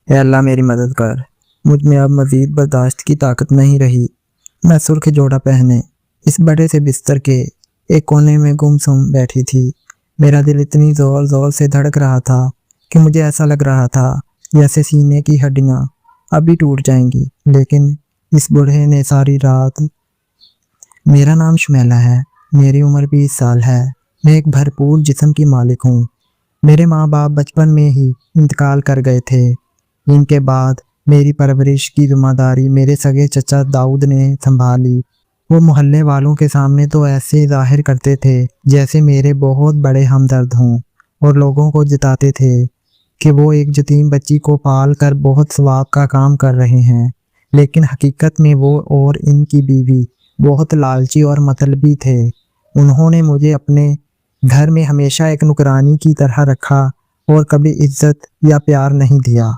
اے اللہ میری مدد کر، مجھ میں اب مزید برداشت کی طاقت نہیں رہی۔ میں سرخ جوڑا پہنے اس بڑے سے بستر کے ایک کونے میں گم سم بیٹھی تھی۔ میرا دل اتنی زور زور سے دھڑک رہا تھا کہ مجھے ایسا لگ رہا تھا جیسے سینے کی ہڈیاں ابھی ٹوٹ جائیں گی۔ لیکن اس بوڑھے نے ساری رات میرا نام شمیلہ ہے، میری عمر 20 سال ہے، میں ایک بھرپور جسم کی مالک ہوں۔ میرے ماں باپ بچپن میں ہی انتقال کر گئے تھے۔ ان کے بعد میری پرورش کی ذمہ داری میرے سگے چچا داؤد نے سنبھالی۔ وہ محلے والوں کے سامنے تو ایسے ظاہر کرتے تھے جیسے میرے بہت بڑے ہمدرد ہوں، اور لوگوں کو جتاتے تھے کہ وہ ایک یتیم بچی کو پال کر بہت ثواب کا کام کر رہے ہیں۔ لیکن حقیقت میں وہ اور ان کی بیوی بہت لالچی اور مطلبی تھے۔ انہوں نے مجھے اپنے گھر میں ہمیشہ ایک نوکرانی کی طرح رکھا اور کبھی عزت یا پیار نہیں دیا۔